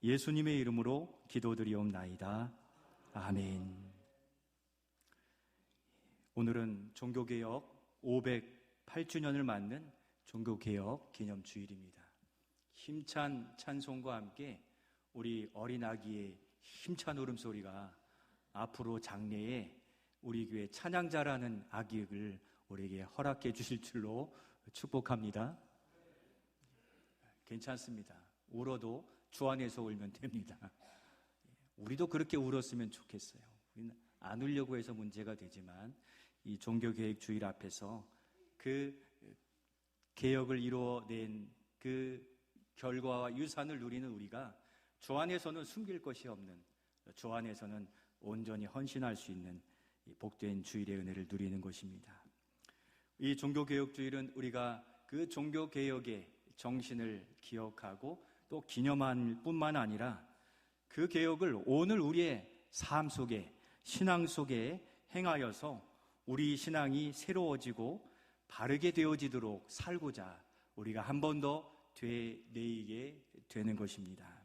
예수님의 이름으로 기도드리옵나이다. 아멘. 오늘은 종교개혁 508주년을 맞는 종교개혁 기념주일입니다. 힘찬 찬송과 함께 우리 어린 아기의 힘찬 울음소리가 앞으로 장래에 우리 교회 찬양자라는 아기를 우리에게 허락해 주실 줄로 축복합니다. 괜찮습니다. 울어도 주 안에서 울면 됩니다. 우리도 그렇게 울었으면 좋겠어요. 우리는 안 울려고 해서 문제가 되지만 이 종교개혁 주일 앞에서 그 개혁을 이루어낸 그 결과와 유산을 누리는 우리가 주 안에서는 숨길 것이 없는, 주 안에서는 온전히 헌신할 수 있는 복된 주일의 은혜를 누리는 것입니다. 이 종교개혁 주일은 우리가 그 종교개혁의 정신을 기억하고 또 기념할 뿐만 아니라 그 개혁을 오늘 우리의 삶 속에, 신앙 속에 행하여서 우리 신앙이 새로워지고 바르게 되어지도록 살고자 우리가 한 번 더 되뇌이게 되는 것입니다.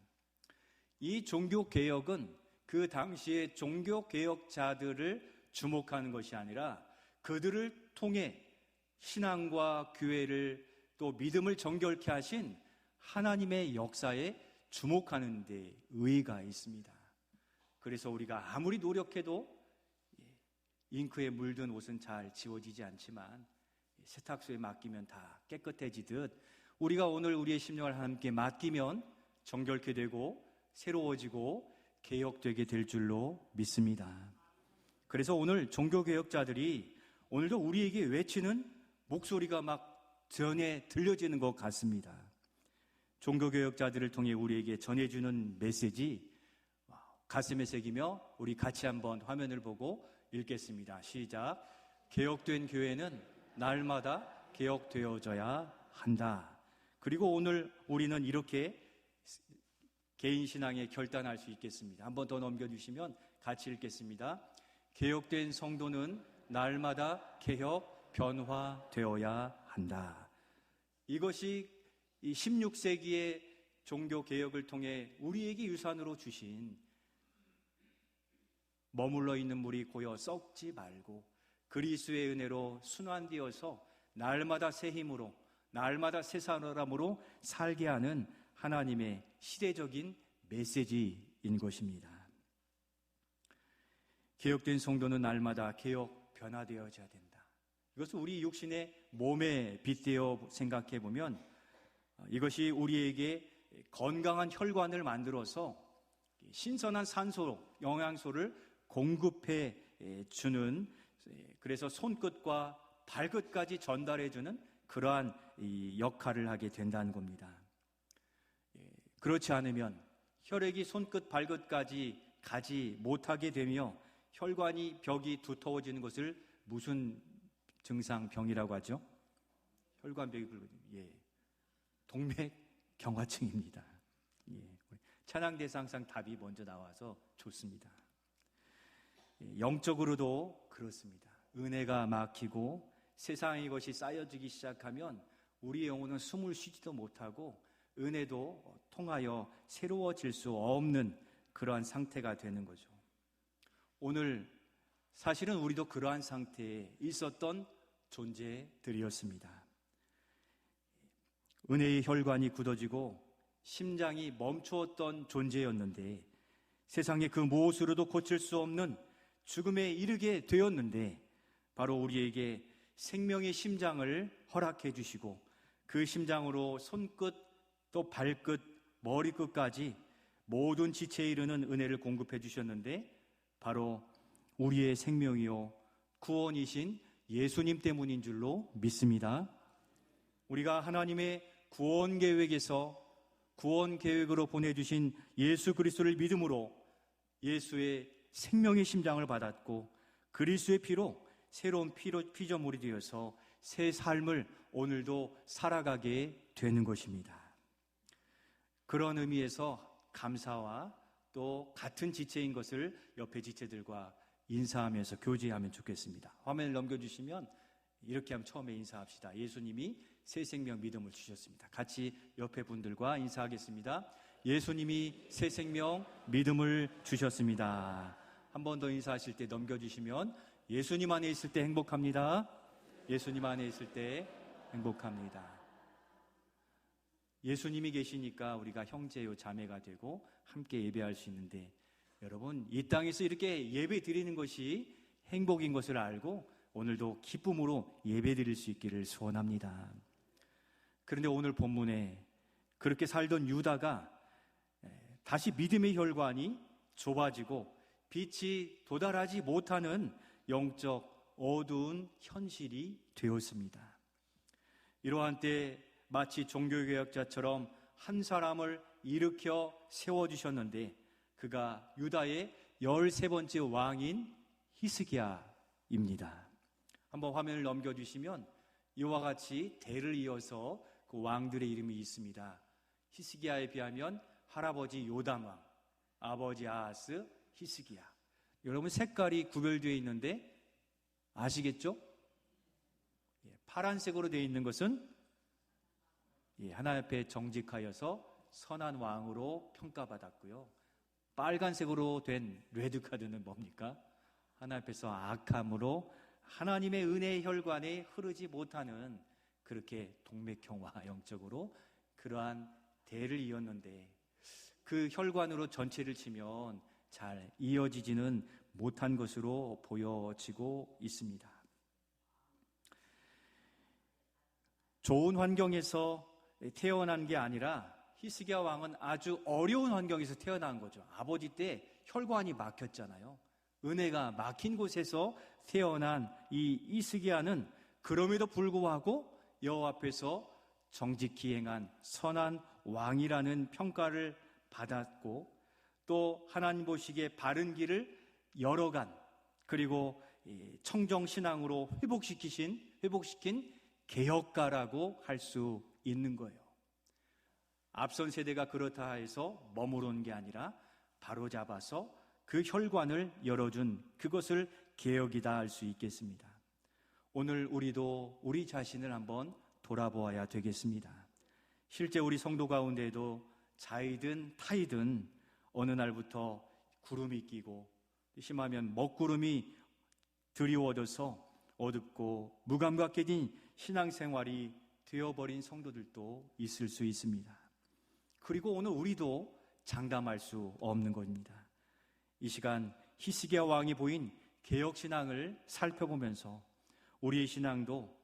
이 종교개혁은 그 당시의 종교개혁자들을 주목하는 것이 아니라 그들을 통해 신앙과 교회를 또 믿음을 정결케 하신 하나님의 역사에 주목하는 데 의의가 있습니다. 그래서 우리가 아무리 노력해도 잉크에 물든 옷은 잘 지워지지 않지만 세탁소에 맡기면 다 깨끗해지듯 우리가 오늘 우리의 심령을 하나님께 맡기면 정결케 되고 새로워지고 개혁되게 될 줄로 믿습니다. 그래서 오늘 종교개혁자들이 오늘도 우리에게 외치는 목소리가 막 전해 들려지는 것 같습니다. 종교개혁자들을 통해 우리에게 전해주는 메시지 가슴에 새기며 우리 같이 한번 화면을 보고 읽겠습니다. 시작. 개혁된 교회는 날마다 개혁되어져야 한다. 그리고 오늘 우리는 이렇게 개인 신앙에 결단할 수 있겠습니다. 한번 더 넘겨주시면 같이 읽겠습니다. 개혁된 성도는 날마다 개혁, 변화되어야 한다. 이것이 이 16세기의 종교개혁을 통해 우리에게 유산으로 주신 머물러 있는 물이 고여 썩지 말고 그리스도의 은혜로 순환되어서 날마다 새 힘으로 날마다 새 사람으로 살게 하는 하나님의 시대적인 메시지인 것입니다. 개혁된 성도는 날마다 개혁, 변화되어져야 된다. 이것을 우리 육신의 몸에 빗대어 생각해 보면 이것이 우리에게 건강한 혈관을 만들어서 신선한 산소, 영양소를 공급해 주는, 그래서 손끝과 발끝까지 전달해 주는 그러한 역할을 하게 된다는 겁니다. 그렇지 않으면 혈액이 손끝, 발끝까지 가지 못하게 되며 혈관이 벽이 두터워지는 것을 무슨 증상병이라고 하죠? 혈관벽이 동맥경화증입니다. 찬양대상 항상 답이 먼저 나와서 좋습니다. 영적으로도 그렇습니다. 은혜가 막히고 세상의 것이 쌓여지기 시작하면 우리의 영혼은 숨을 쉬지도 못하고 은혜도 통하여 새로워질 수 없는 그러한 상태가 되는 거죠. 오늘 사실은 우리도 그러한 상태에 있었던 존재들이었습니다. 은혜의 혈관이 굳어지고 심장이 멈추었던 존재였는데 세상의 그 무엇으로도 고칠 수 없는 죽음에 이르게 되었는데 바로 우리에게 생명의 심장을 허락해 주시고 그 심장으로 손끝 또 발끝 머리끝까지 모든 지체에 이르는 은혜를 공급해 주셨는데 바로 우리의 생명이요 구원이신 예수님 때문인 줄로 믿습니다. 우리가 하나님의 구원 계획에서 구원 계획으로 보내주신 예수 그리스도를 믿음으로 예수의 생명의 심장을 받았고 그리스도의 피로 새로운 피조물이 되어서 새 삶을 오늘도 살아가게 되는 것입니다. 그런 의미에서 감사와 또 같은 지체인 것을 옆에 지체들과 인사하면서 교제하면 좋겠습니다. 화면을 넘겨주시면 이렇게 하면 처음에 인사합시다. 예수님이 새 생명 믿음을 주셨습니다. 같이 옆에 분들과 인사하겠습니다. 예수님이 새 생명, 믿음을 주셨습니다. 한 번 더 인사하실 때 넘겨주시면 예수님 안에 있을 때 행복합니다. 예수님 안에 있을 때 행복합니다. 예수님이 계시니까 우리가 형제요 자매가 되고 함께 예배할 수 있는데, 여러분 이 땅에서 이렇게 예배 드리는 것이 행복인 것을 알고 오늘도 기쁨으로 예배 드릴 수 있기를 소원합니다. 그런데 오늘 본문에 그렇게 살던 유다가 다시 믿음의 혈관이 좁아지고 빛이 도달하지 못하는 영적 어두운 현실이 되었습니다. 이러한 때 마치 종교개혁자처럼 한 사람을 일으켜 세워주셨는데, 그가 유다의 13번째 왕인 히스기야입니다. 한번 화면을 넘겨주시면 이와 같이 대를 이어서 그 왕들의 이름이 있습니다. 히스기야에 비하면 할아버지 요담왕, 아버지 아하스, 히스기야. 여러분 색깔이 구별되어 있는데 아시겠죠? 파란색으로 되어 있는 것은 하나님 앞에 정직하여서 선한 왕으로 평가받았고요. 빨간색으로 된 레드카드는 뭡니까? 하나님 앞에서 악함으로 하나님의 은혜의 혈관에 흐르지 못하는, 그렇게 동맥경화 영적으로 그러한 대를 이었는데, 그 혈관으로 전체를 치면 잘 이어지지는 못한 것으로 보여지고 있습니다. 좋은 환경에서 태어난 게 아니라 히스기야 왕은 아주 어려운 환경에서 태어난 거죠. 아버지 때 혈관이 막혔잖아요. 은혜가 막힌 곳에서 태어난 이 히스기야는 그럼에도 불구하고 여호와 앞에서 정직히 행한 선한 왕이라는 평가를 받았고, 또 하나님 보시기에 바른 길을 열어간, 그리고 청정신앙으로 회복시킨 개혁가라고 할 수 있는 거예요. 앞선 세대가 그렇다 해서 머무른 게 아니라 바로잡아서 그 혈관을 열어준, 그것을 개혁이다 할 수 있겠습니다. 오늘 우리도 우리 자신을 한번 돌아보아야 되겠습니다. 실제 우리 성도 가운데에도 자이든 타이든 어느 날부터 구름이 끼고, 심하면 먹구름이 드리워져서 어둡고 무감각해진 신앙생활이 되어버린 성도들도 있을 수 있습니다. 그리고 오늘 우리도 장담할 수 없는 겁니다. 이 시간 히스기야 왕이 보인 개혁신앙을 살펴보면서 우리의 신앙도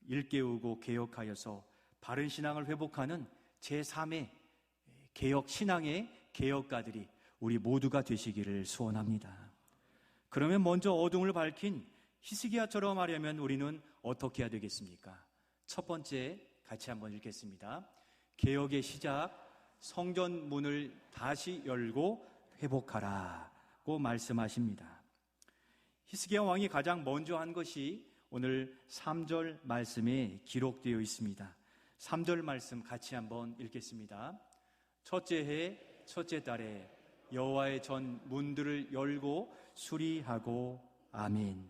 일깨우고 개혁하여서 바른 신앙을 회복하는 제3의 개혁신앙의 개혁가들이 우리 모두가 되시기를 소원합니다. 그러면 먼저 어둠을 밝힌 히스기야처럼 하려면 우리는 어떻게 해야 되겠습니까? 첫 번째, 같이 한번 읽겠습니다. 개혁의 시작, 성전 문을 다시 열고 회복하라고 말씀하십니다. 히스기야 왕이 가장 먼저 한 것이 오늘 3절 말씀에 기록되어 있습니다. 3절 말씀 같이 한번 읽겠습니다. 첫째 해 첫째 달에 여호와의 전 문들을 열고 수리하고. 아멘.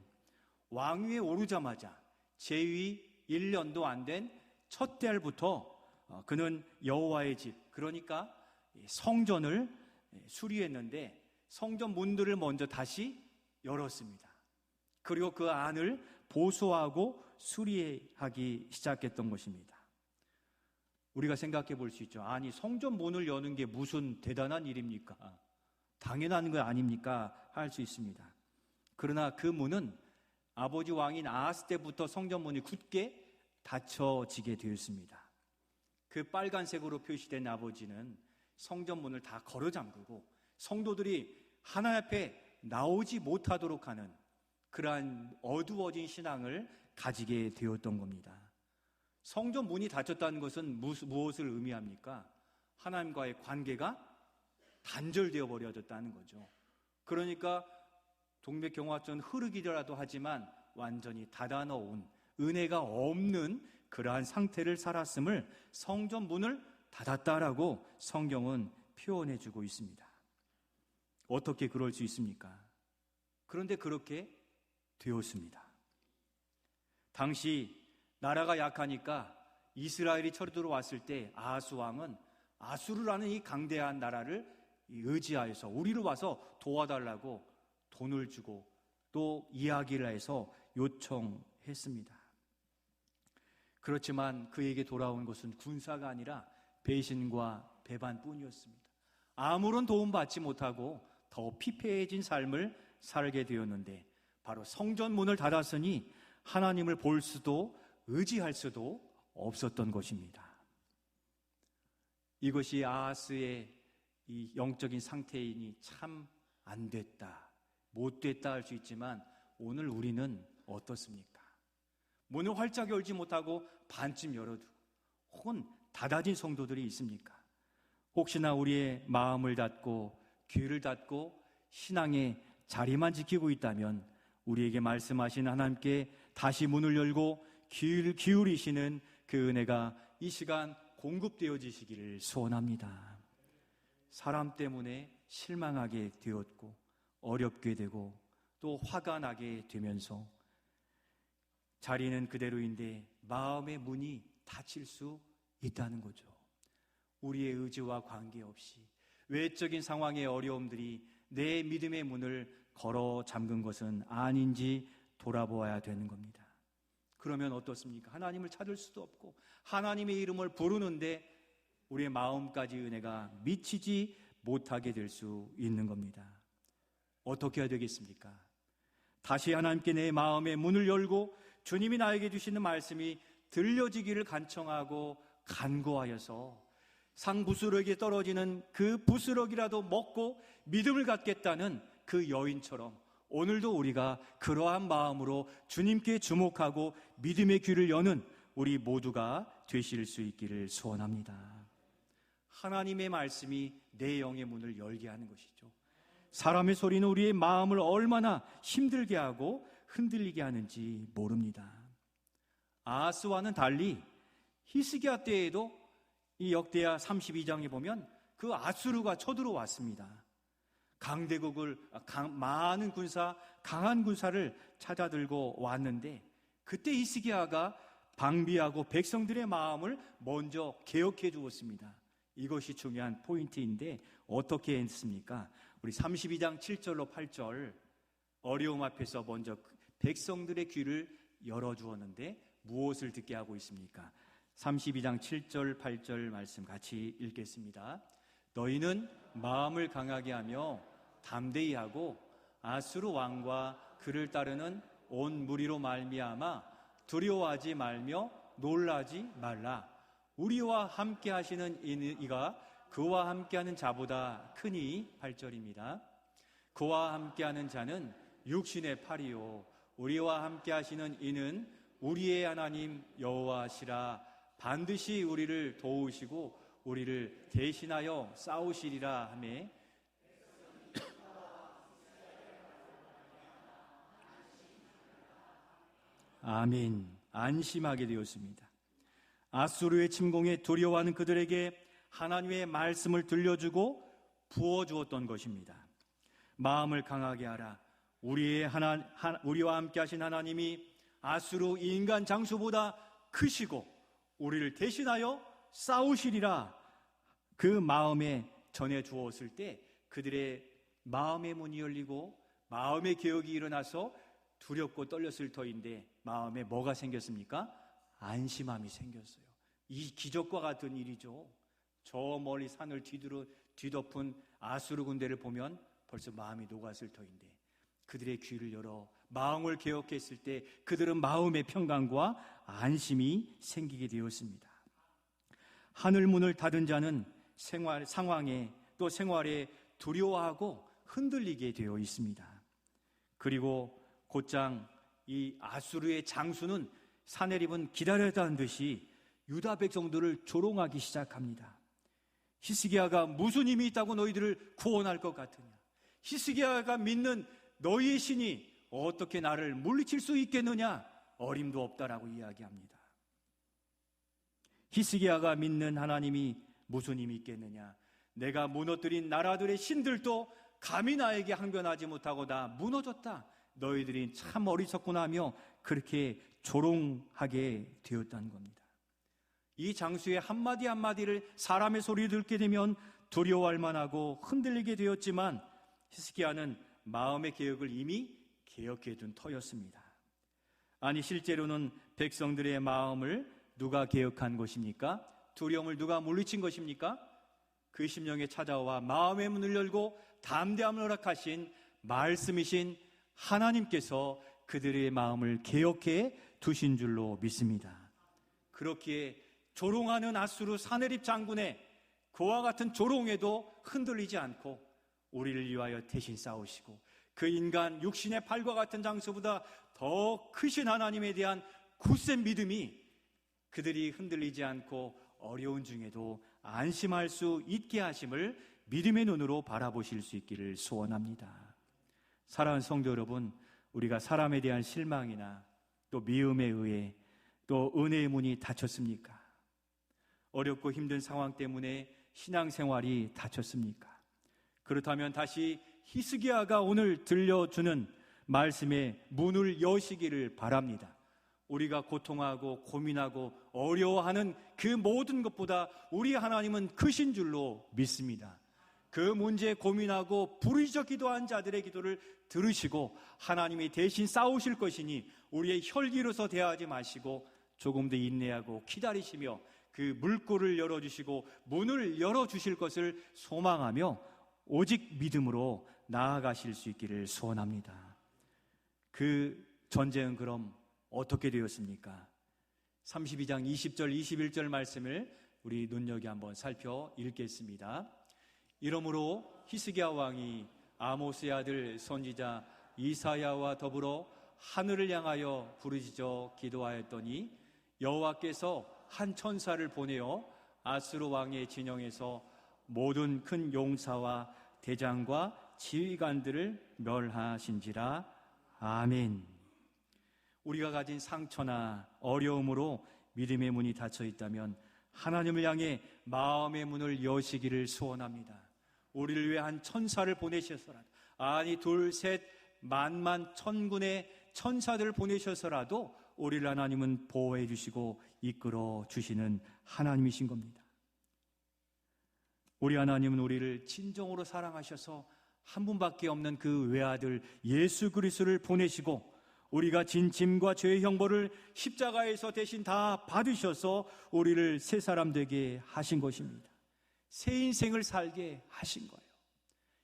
왕위에 오르자마자 재위 1년도 안 된 첫 달부터 그는 여호와의 집, 그러니까 성전을 수리했는데 성전 문들을 먼저 다시 열었습니다. 그리고 그 안을 보수하고 수리하기 시작했던 것입니다. 우리가 생각해 볼 수 있죠. 아니, 성전 문을 여는 게 무슨 대단한 일입니까? 당연한 거 아닙니까? 할 수 있습니다. 그러나 그 문은 아버지 왕인 아하스 때부터 성전 문이 굳게 닫혀지게 되었습니다. 그 빨간색으로 표시된 아버지는 성전 문을 다 걸어 잠그고 성도들이 하나님 앞에 나오지 못하도록 하는 그러한 어두워진 신앙을 가지게 되었던 겁니다. 성전 문이 닫혔다는 것은 무엇을 의미합니까? 하나님과의 관계가 단절되어 버려졌다는 거죠. 그러니까 동맥경화증 흐르기라도 하지만 완전히 닫아놓은, 은혜가 없는 그러한 상태를 살았음을 성전 문을 닫았다라고 성경은 표현해주고 있습니다. 어떻게 그럴 수 있습니까? 그런데 그렇게 되었습니다. 당시 나라가 약하니까 이스라엘이 쳐들어왔을 때 아하스 왕은 아수르라는 이 강대한 나라를 의지하여서 우리로 와서 도와달라고 돈을 주고 또 이야기를 해서 요청했습니다. 그렇지만 그에게 돌아온 것은 군사가 아니라 배신과 배반뿐이었습니다. 아무런 도움받지 못하고 더 피폐해진 삶을 살게 되었는데, 바로 성전 문을 닫았으니 하나님을 볼 수도 의지할 수도 없었던 것입니다. 이것이 아하스의 이 영적인 상태이니 참 안 됐다, 못 됐다 할 수 있지만, 오늘 우리는 어떻습니까? 문을 활짝 열지 못하고 반쯤 열어두고 혹은 닫아진 성도들이 있습니까? 혹시나 우리의 마음을 닫고 귀를 닫고 신앙의 자리만 지키고 있다면 우리에게 말씀하신 하나님께 다시 문을 열고 귀를 기울이시는 그 은혜가 이 시간 공급되어지시기를 소원합니다. 사람 때문에 실망하게 되었고 어렵게 되고 또 화가 나게 되면서 자리는 그대로인데 마음의 문이 닫힐 수 있다는 거죠. 우리의 의지와 관계없이 외적인 상황의 어려움들이 내 믿음의 문을 걸어 잠근 것은 아닌지 돌아보아야 되는 겁니다. 그러면 어떻습니까? 하나님을 찾을 수도 없고 하나님의 이름을 부르는데 우리의 마음까지 은혜가 미치지 못하게 될 수 있는 겁니다. 어떻게 해야 되겠습니까? 다시 하나님께 내 마음의 문을 열고 주님이 나에게 주시는 말씀이 들려지기를 간청하고 간구하여서 상부스러기에 떨어지는 그 부스러기라도 먹고 믿음을 갖겠다는 그 여인처럼 오늘도 우리가 그러한 마음으로 주님께 주목하고 믿음의 귀를 여는 우리 모두가 되실 수 있기를 소원합니다. 하나님의 말씀이 내 영의 문을 열게 하는 것이죠. 사람의 소리는 우리의 마음을 얼마나 힘들게 하고 흔들리게 하는지 모릅니다. 아하스와는 달리 히스기야 때에도 이 역대하 32장에 보면 그 아수르가 쳐들어왔습니다. 강대국을 많은 군사, 강한 군사를 찾아들고 왔는데 그때 히스기야가 방비하고 백성들의 마음을 먼저 개혁해 주었습니다. 이것이 중요한 포인트인데 어떻게 했습니까? 우리 32장 7절로 8절 어려움 앞에서 먼저 백성들의 귀를 열어주었는데 무엇을 듣게 하고 있습니까? 32장 7절 8절 말씀 같이 읽겠습니다. 너희는 마음을 강하게 하며 담대히 하고 아수르 왕과 그를 따르는 온 무리로 말미암아 두려워하지 말며 놀라지 말라. 우리와 함께 하시는 이가 그와 함께하는 자보다 크니 8절입니다. 그와 함께하는 자는 육신의 팔이요 우리와 함께하시는 이는 우리의 하나님 여호와시라. 반드시 우리를 도우시고 우리를 대신하여 싸우시리라 하매 아멘. 안심하게 되었습니다. 아수르의 침공에 두려워하는 그들에게 하나님의 말씀을 들려주고 부어주었던 것입니다. 마음을 강하게 하라. 우리와 함께 하신 하나님이 아수르 인간 장수보다 크시고 우리를 대신하여 싸우시리라. 그 마음에 전해 주었을 때 그들의 마음의 문이 열리고 마음의 개혁이 일어나서 두렵고 떨렸을 터인데 마음에 뭐가 생겼습니까? 안심함이 생겼어요. 이 기적과 같은 일이죠. 저 멀리 산을 뒤덮은 아수르 군대를 보면 벌써 마음이 녹았을 터인데 그들의 귀를 열어 마음을 개혁했을 때 그들은 마음의 평강과 안심이 생기게 되었습니다. 하늘문을 닫은 자는 상황에 또 생활에 두려워하고 흔들리게 되어 있습니다. 그리고 곧장 이 아수르의 장수는 사내립은 기다렸다는 듯이 유다 백성들을 조롱하기 시작합니다. 히스기야가 무슨 힘이 있다고 너희들을 구원할 것 같으냐? 히스기야가 믿는 너희의 신이 어떻게 나를 물리칠 수 있겠느냐? 어림도 없다라고 이야기합니다. 히스기야가 믿는 하나님이 무슨 힘이 있겠느냐? 내가 무너뜨린 나라들의 신들도 감히 나에게 항변하지 못하고 다 무너졌다. 너희들이 참 어리석구나 하며 그렇게 조롱하게 되었다는 겁니다. 이 장수의 한마디 한마디를 사람의 소리 듣게 되면 두려워할 만하고 흔들리게 되었지만 히스기야는 마음의 개혁을 이미 개혁해둔 터였습니다. 아니 실제로는 백성들의 마음을 누가 개혁한 것입니까? 두려움을 누가 물리친 것입니까? 그 심령에 찾아와 마음의 문을 열고 담대함을 허락하신 말씀이신 하나님께서 그들의 마음을 개혁해 두신 줄로 믿습니다. 그렇기에 조롱하는 아수르 사네립 장군의 그와 같은 조롱에도 흔들리지 않고 우리를 위하여 대신 싸우시고 그 인간 육신의 팔과 같은 장수보다 더 크신 하나님에 대한 굳센 믿음이 그들이 흔들리지 않고 어려운 중에도 안심할 수 있게 하심을 믿음의 눈으로 바라보실 수 있기를 소원합니다. 사랑하는 성도 여러분, 우리가 사람에 대한 실망이나 또 미움에 의해 또 은혜의 문이 닫혔습니까? 어렵고 힘든 상황 때문에 신앙생활이 닫혔습니까? 그렇다면 다시 히스기야가 오늘 들려주는 말씀의 문을 여시기를 바랍니다. 우리가 고통하고 고민하고 어려워하는 그 모든 것보다 우리 하나님은 크신 줄로 믿습니다. 그 문제에 고민하고 부르짖어 기도한 자들의 기도를 들으시고 하나님이 대신 싸우실 것이니 우리의 혈기로서 대하지 마시고 조금 더 인내하고 기다리시며 그 물꼬를 열어주시고 문을 열어주실 것을 소망하며 오직 믿음으로 나아가실 수 있기를 소원합니다. 그 전쟁은 그럼 어떻게 되었습니까? 32장 20절 21절 말씀을 우리 눈여겨 한번 살펴 읽겠습니다. 이러므로 히스기야 왕이 아모스의 아들 선지자 이사야와 더불어 하늘을 향하여 부르짖어 기도하였더니 여호와께서 한 천사를 보내어 아수르 왕의 진영에서 모든 큰 용사와 대장과 지휘관들을 멸하신지라. 아멘. 우리가 가진 상처나 어려움으로 믿음의 문이 닫혀 있다면 하나님을 향해 마음의 문을 여시기를 소원합니다. 우리를 위해 한 천사를 보내셔서라도, 아니 둘, 셋, 만만 천군의 천사들을 보내셔서라도 우리를 하나님은 보호해 주시고 이끌어 주시는 하나님이신 겁니다. 우리 하나님은 우리를 진정으로 사랑하셔서 한 분밖에 없는 그 외아들 예수 그리스도를 보내시고 우리가 진 짐과 죄의 형벌을 십자가에서 대신 다 받으셔서 우리를 새 사람 되게 하신 것입니다. 새 인생을 살게 하신 거예요.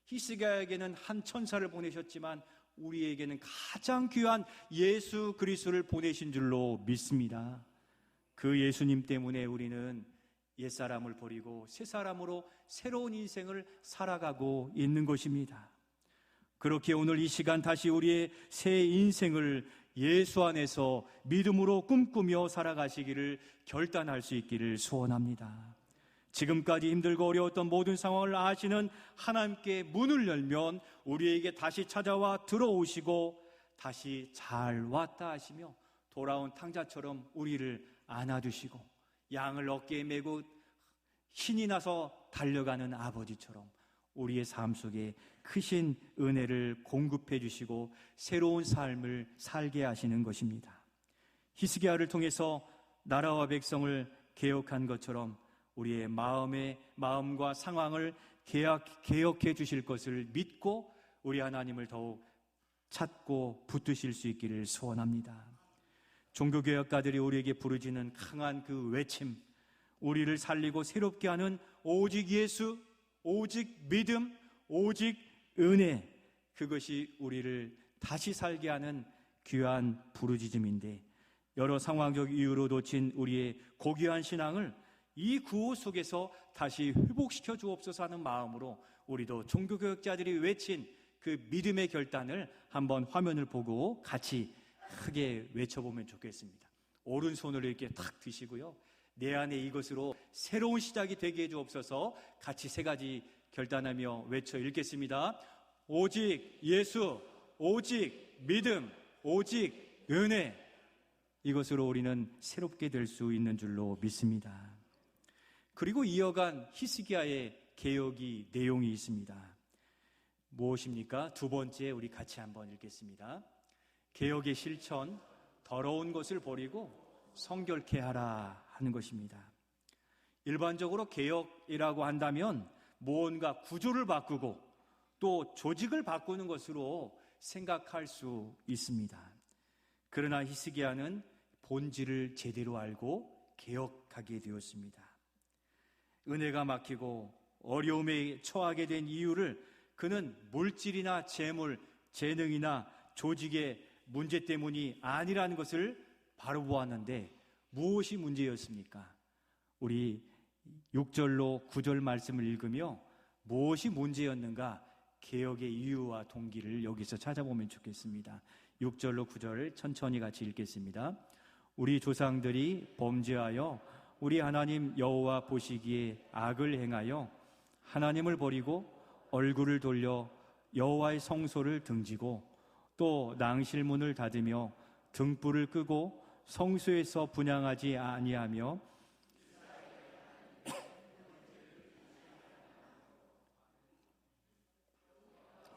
히스기야에게는 한 천사를 보내셨지만 우리에게는 가장 귀한 예수 그리스도를 보내신 줄로 믿습니다. 그 예수님 때문에 우리는 옛사람을 버리고 새 사람으로 새로운 인생을 살아가고 있는 것입니다. 그렇게 오늘 이 시간 다시 우리의 새 인생을 예수 안에서 믿음으로 꿈꾸며 살아가시기를 결단할 수 있기를 소원합니다. 지금까지 힘들고 어려웠던 모든 상황을 아시는 하나님께 문을 열면 우리에게 다시 찾아와 들어오시고 다시 잘 왔다 하시며 돌아온 탕자처럼 우리를 안아주시고 양을 어깨에 메고 신이 나서 달려가는 아버지처럼 우리의 삶 속에 크신 은혜를 공급해 주시고 새로운 삶을 살게 하시는 것입니다. 히스기야를 통해서 나라와 백성을 개혁한 것처럼 우리의 마음과 상황을 개혁해 주실 것을 믿고 우리 하나님을 더욱 찾고 붙드실 수 있기를 소원합니다. 종교개혁가들이 우리에게 부르짖는 강한 그 외침, 우리를 살리고 새롭게 하는 오직 예수, 오직 믿음, 오직 은혜, 그것이 우리를 다시 살게 하는 귀한 부르짖음인데 여러 상황적 이유로 놓친 우리의 고귀한 신앙을 이 구호 속에서 다시 회복시켜 주옵소서 하는 마음으로 우리도 종교개혁자들이 외친 그 믿음의 결단을 한번 화면을 보고 같이 크게 외쳐보면 좋겠습니다. 오른손을 이렇게 탁 드시고요, 내 안에 이것으로 새로운 시작이 되게 해주옵소서. 같이 세 가지 결단하며 외쳐 읽겠습니다. 오직 예수, 오직 믿음, 오직 은혜, 이것으로 우리는 새롭게 될 수 있는 줄로 믿습니다. 그리고 이어간 히스기야의 개혁이 내용이 있습니다. 무엇입니까? 두 번째 우리 같이 한번 읽겠습니다. 개혁의 실천, 더러운 것을 버리고 성결케 하라 하는 것입니다. 일반적으로 개혁이라고 한다면 뭔가 구조를 바꾸고 또 조직을 바꾸는 것으로 생각할 수 있습니다. 그러나 히스기야는 본질을 제대로 알고 개혁하게 되었습니다. 은혜가 막히고 어려움에 처하게 된 이유를 그는 물질이나 재물, 재능이나 조직의 문제 때문이 아니라는 것을 바로 보았는데 무엇이 문제였습니까? 우리 6절로 9절 말씀을 읽으며 무엇이 문제였는가 개혁의 이유와 동기를 여기서 찾아보면 좋겠습니다. 6절로 9절 천천히 같이 읽겠습니다. 우리 조상들이 범죄하여 우리 하나님 여호와 보시기에 악을 행하여 하나님을 버리고 얼굴을 돌려 여호와의 성소를 등지고 또 낭실문을 닫으며 등불을 끄고 성소에서 분향하지 아니하며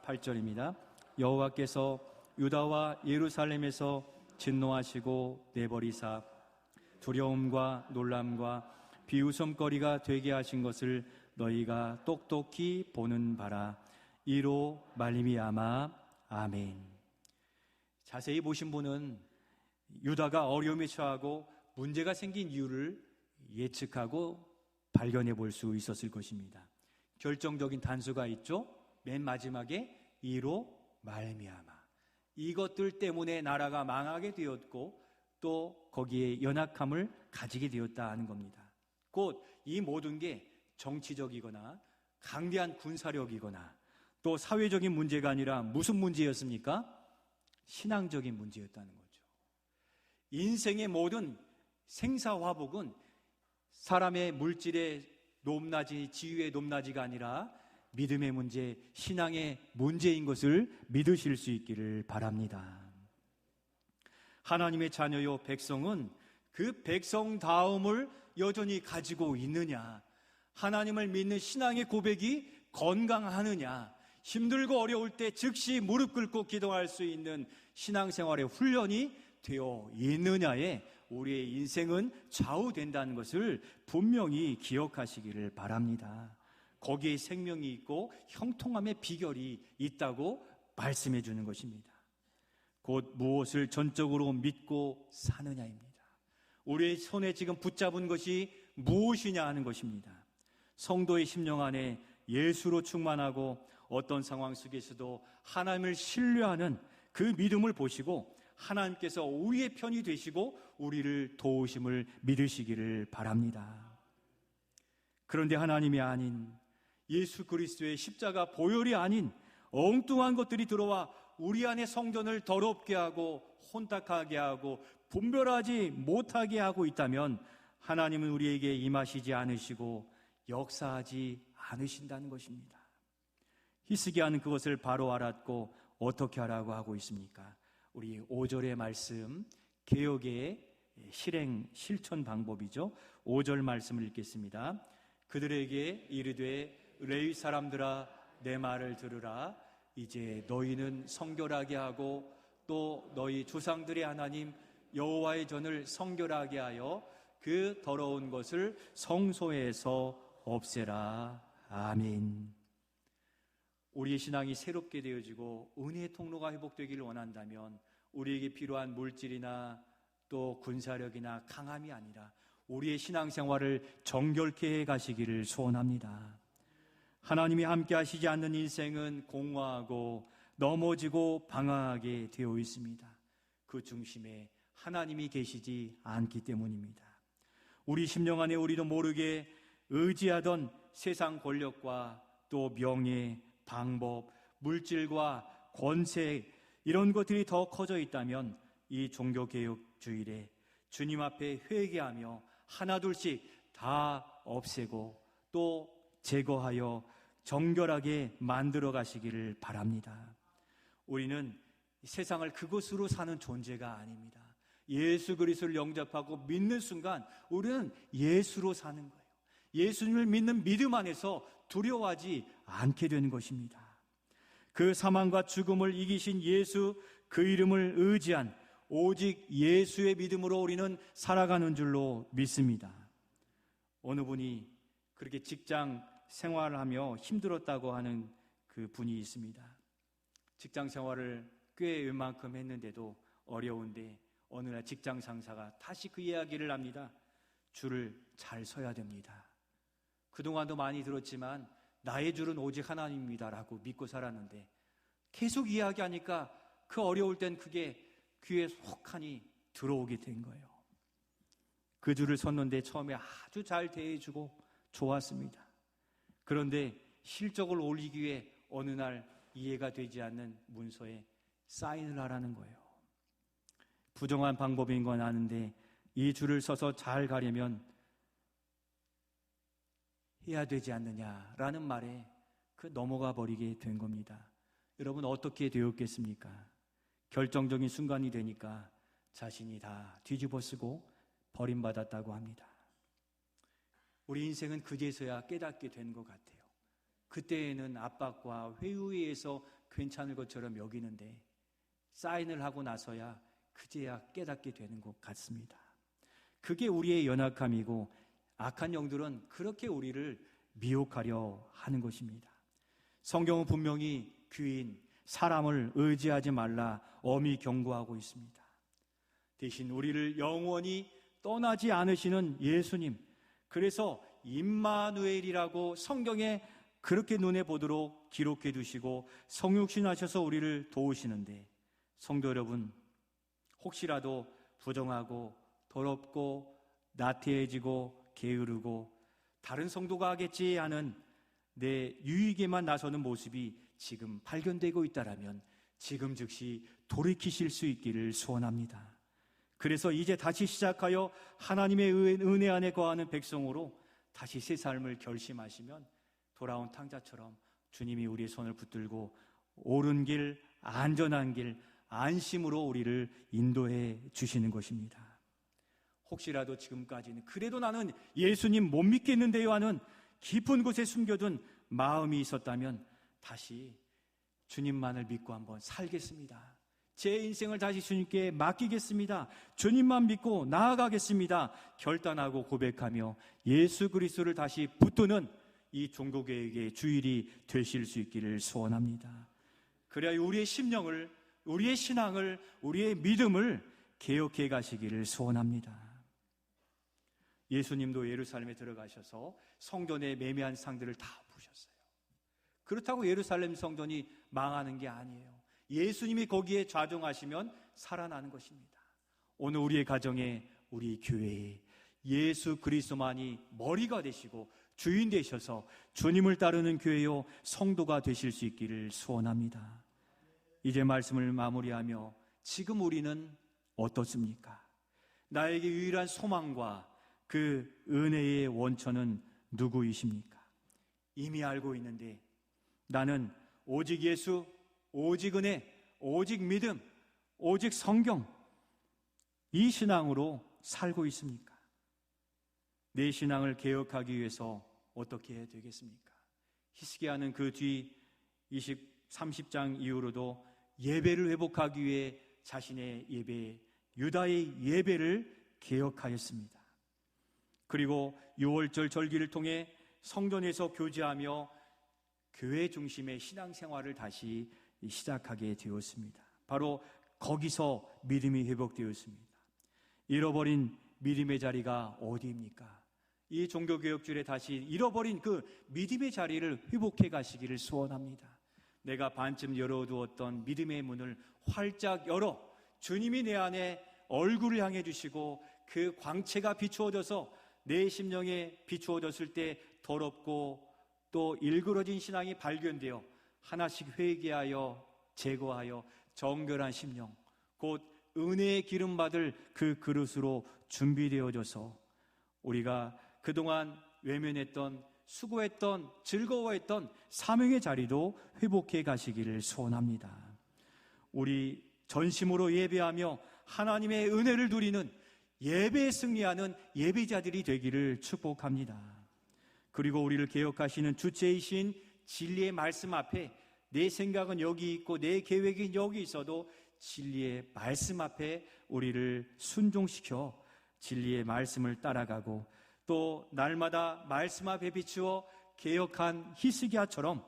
8절입니다. 여호와께서 유다와 예루살렘에서 진노하시고 내버리사 두려움과 놀람과 비웃음거리가 되게 하신 것을 너희가 똑똑히 보는 바라. 이로 말미암아 아멘. 자세히 보신 분은 유다가 어려움에 처하고 문제가 생긴 이유를 예측하고 발견해 볼 수 있었을 것입니다. 결정적인 단서가 있죠. 맨 마지막에 이로 말미암아. 이것들 때문에 나라가 망하게 되었고 또 거기에 연약함을 가지게 되었다 하는 겁니다. 곧 이 모든 게 정치적이거나 강대한 군사력이거나 또 사회적인 문제가 아니라 무슨 문제였습니까? 신앙적인 문제였다는 거죠. 인생의 모든 생사화복은 사람의 물질의 높낮이, 지위의 높낮이가 아니라 믿음의 문제, 신앙의 문제인 것을 믿으실 수 있기를 바랍니다. 하나님의 자녀요 백성은 그 백성다움을 여전히 가지고 있느냐, 하나님을 믿는 신앙의 고백이 건강하느냐, 힘들고 어려울 때 즉시 무릎 꿇고 기도할 수 있는 신앙생활의 훈련이 되어 있느냐에 우리의 인생은 좌우된다는 것을 분명히 기억하시기를 바랍니다. 거기에 생명이 있고 형통함의 비결이 있다고 말씀해 주는 것입니다. 곧 무엇을 전적으로 믿고 사느냐입니다. 우리의 손에 지금 붙잡은 것이 무엇이냐 하는 것입니다. 성도의 심령 안에 예수로 충만하고 어떤 상황 속에서도 하나님을 신뢰하는 그 믿음을 보시고 하나님께서 우리의 편이 되시고 우리를 도우심을 믿으시기를 바랍니다. 그런데 하나님이 아닌 예수 그리스도의 십자가 보혈이 아닌 엉뚱한 것들이 들어와 우리 안에 성전을 더럽게 하고 혼탁하게 하고 분별하지 못하게 하고 있다면 하나님은 우리에게 임하시지 않으시고 역사하지 않으신다는 것입니다. 히스기야는 그것을 바로 알았고 어떻게 하라고 하고 있습니까? 우리 5절의 말씀, 개혁의 실천 방법이죠. 5절 말씀을 읽겠습니다. 그들에게 이르되 레위 사람들아 내 말을 들으라. 이제 너희는 성결하게 하고 또 너희 조상들의 하나님 여호와의 전을 성결하게 하여 그 더러운 것을 성소에서 없애라. 아멘. 우리의 신앙이 새롭게 되어지고 은혜의 통로가 회복되기를 원한다면 우리에게 필요한 물질이나 또 군사력이나 강함이 아니라 우리의 신앙생활을 정결케 해 가시기를 소원합니다. 하나님이 함께 하시지 않는 인생은 공허하고 넘어지고 방황하게 되어 있습니다. 그 중심에 하나님이 계시지 않기 때문입니다. 우리 심령 안에 우리도 모르게 의지하던 세상 권력과 또 명예, 방법, 물질과 권세 이런 것들이 더 커져 있다면 이 종교개혁 주일에 주님 앞에 회개하며 하나둘씩 다 없애고 또 제거하여 정결하게 만들어 가시기를 바랍니다. 우리는 세상을 그것으로 사는 존재가 아닙니다. 예수 그리스도를 영접하고 믿는 순간 우리는 예수로 사는 거예요. 예수님을 믿는 믿음 안에서 두려워하지 않게 되는 것입니다. 그 사망과 죽음을 이기신 예수 그 이름을 의지한 오직 예수의 믿음으로 우리는 살아가는 줄로 믿습니다. 어느 분이 그렇게 직장 생활을 하며 힘들었다고 하는 그 분이 있습니다. 직장 생활을 꽤 웬만큼 했는데도 어려운데 어느 날 직장 상사가 다시 그 이야기를 합니다. 줄을 잘 서야 됩니다. 그동안도 많이 들었지만 나의 줄은 오직 하나님입니다라고 믿고 살았는데 계속 이야기하니까 그 어려울 땐 그게 귀에 속하니 들어오게 된 거예요. 그 줄을 섰는데 처음에 아주 잘 대해주고 좋았습니다. 그런데 실적을 올리기 위해 어느 날 이해가 되지 않는 문서에 사인을 하라는 거예요. 부정한 방법인 건 아는데 이 줄을 서서 잘 가려면 해야 되지 않느냐라는 말에 넘어가 버리게 된 겁니다. 여러분 어떻게 되었겠습니까? 결정적인 순간이 되니까 자신이 다 뒤집어 쓰고 버림받았다고 합니다. 우리 인생은 그제서야 깨닫게 된 것 같아요. 그때에는 압박과 회유에 의해서 괜찮을 것처럼 여기는데 사인을 하고 나서야 그제야 깨닫게 되는 것 같습니다. 그게 우리의 연약함이고 악한 영들은 그렇게 우리를 미혹하려 하는 것입니다. 성경은 분명히 귀인, 사람을 의지하지 말라 엄히 경고하고 있습니다. 대신 우리를 영원히 떠나지 않으시는 예수님, 그래서 임마누엘이라고 성경에 그렇게 눈에 보도록 기록해 두시고 성육신하셔서 우리를 도우시는데 성도 여러분, 혹시라도 부정하고 더럽고 나태해지고 게으르고 다른 성도가 하겠지 하는 내 유익에만 나서는 모습이 지금 발견되고 있다라면 지금 즉시 돌이키실 수 있기를 소원합니다. 그래서 이제 다시 시작하여 하나님의 은혜 안에 거하는 백성으로 다시 새 삶을 결심하시면 돌아온 탕자처럼 주님이 우리의 손을 붙들고 옳은 길, 안전한 길, 안심으로 우리를 인도해 주시는 것입니다. 혹시라도 지금까지는 그래도 나는 예수님 못 믿겠는데요 하는 깊은 곳에 숨겨둔 마음이 있었다면 다시 주님만을 믿고 한번 살겠습니다. 제 인생을 다시 주님께 맡기겠습니다. 주님만 믿고 나아가겠습니다. 결단하고 고백하며 예수 그리스도를 다시 붙드는 이 종교개혁의 주일이 되실 수 있기를 소원합니다. 그래야 우리의 심령을, 우리의 신앙을, 우리의 믿음을 개혁해 가시기를 소원합니다. 예수님도 예루살렘에 들어가셔서 성전의 매매한 상들을 다 부셨어요. 그렇다고 예루살렘 성전이 망하는 게 아니에요. 예수님이 거기에 좌정하시면 살아나는 것입니다. 오늘 우리의 가정에, 우리 교회에 예수 그리스도만이 머리가 되시고 주인 되셔서 주님을 따르는 교회요 성도가 되실 수 있기를 소원합니다. 이제 말씀을 마무리하며 지금 우리는 어떻습니까? 나에게 유일한 소망과 그 은혜의 원천은 누구이십니까? 이미 알고 있는데 나는 오직 예수, 오직 은혜, 오직 믿음, 오직 성경, 이 신앙으로 살고 있습니까? 내 신앙을 개혁하기 위해서 어떻게 해야 되겠습니까? 히스기야는 그 뒤 30장 이후로도 예배를 회복하기 위해 자신의 예배, 유다의 예배를 개혁하였습니다. 그리고 6월절 절기를 통해 성전에서 교제하며 교회 중심의 신앙생활을 다시 시작하게 되었습니다. 바로 거기서 믿음이 회복되었습니다. 잃어버린 믿음의 자리가 어디입니까? 이 종교개혁주일에 다시 잃어버린 그 믿음의 자리를 회복해 가시기를 소원합니다. 내가 반쯤 열어두었던 믿음의 문을 활짝 열어 주님이 내 안에 얼굴을 향해 주시고 그 광채가 비추어져서 내 심령에 비추어졌을 때 더럽고 또 일그러진 신앙이 발견되어 하나씩 회개하여 제거하여 정결한 심령, 곧 은혜의 기름 받을 그 그릇으로 준비되어져서 우리가 그동안 외면했던, 수고했던, 즐거워했던 사명의 자리도 회복해 가시기를 소원합니다. 우리 전심으로 예배하며 하나님의 은혜를 누리는 예배에 승리하는 예배자들이 되기를 축복합니다. 그리고 우리를 개혁하시는 주체이신 진리의 말씀 앞에 내 생각은 여기 있고 내 계획은 여기 있어도 진리의 말씀 앞에 우리를 순종시켜 진리의 말씀을 따라가고 또 날마다 말씀 앞에 비추어 개혁한 히스기야처럼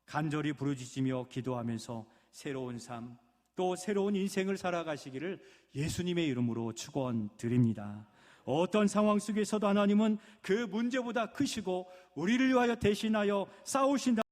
간절히 부르짖으며 기도하면서 새로운 삶, 또 새로운 인생을 살아가시기를 예수님의 이름으로 축원드립니다. 어떤 상황 속에서도 하나님은 그 문제보다 크시고 우리를 위하여 대신하여 싸우신다.